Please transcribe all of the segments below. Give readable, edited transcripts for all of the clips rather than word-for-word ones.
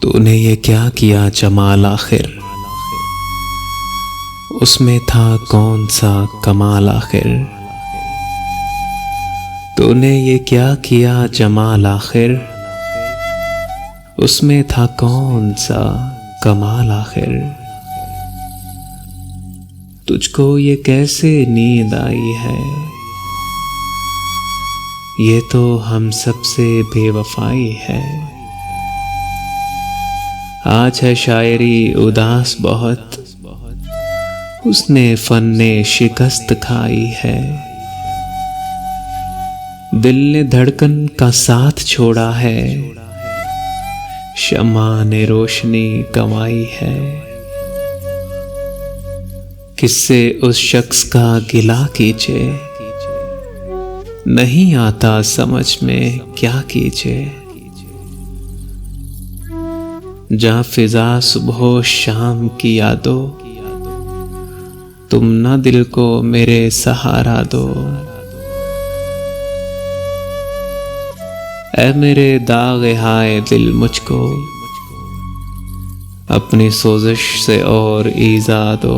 तूने ये क्या किया जमाल आखिर, उसमें था कौन सा कमाल आखिर। तूने ये क्या किया जमाल आखिर, उसमें था कौन सा कमाल आखिर। तुझको ये कैसे नींद आई है, ये तो हम सबसे बेवफाई है। आज है शायरी उदास बहुत, उसने फन्ने शिकस्त खाई है। दिल ने धड़कन का साथ छोड़ा है, शम्मा ने रोशनी कमाई है। किससे उस शख्स का गिला कीजिए, नहीं आता समझ में क्या कीजिए। जा फिजा सुबह शाम की यादों, तुम ना दिल को मेरे सहारा दो। ऐ मेरे दाग हाय दिल मुझको, अपनी सोजिश से और ईज़ा दो।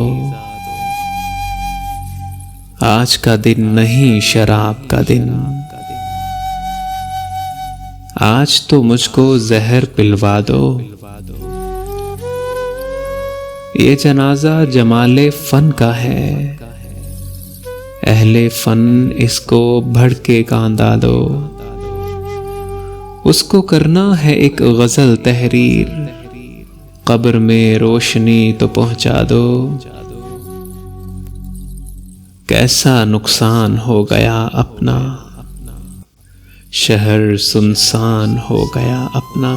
आज का दिन नहीं शराब का दिन, आज तो मुझको जहर पिलवा दो। ये जनाजा जमाले फन का है, अहले फन इसको भड़के कांदा दो। उसको करना है एक गजल तहरीर, कब्र में रोशनी तो पहुंचा दो। कैसा नुकसान हो गया अपना, शहर सुनसान हो गया अपना।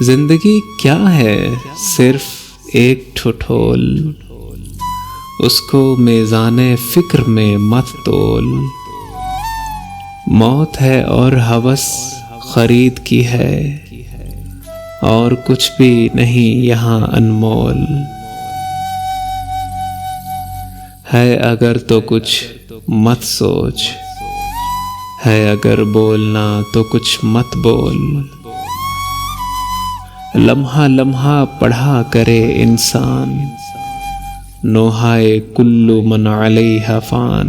जिंदगी क्या है सिर्फ एक ठुठोल, उसको मेज़ाने फिक्र में मत तोल। मौत है और हवस खरीद की है, और कुछ भी नहीं यहाँ अनमोल। है अगर तो कुछ मत सोच, है अगर बोलना तो कुछ मत बोल। लम्हा लम्हा पढ़ा करे इंसान, नोहाए कुल्लु मन अलैहा फान।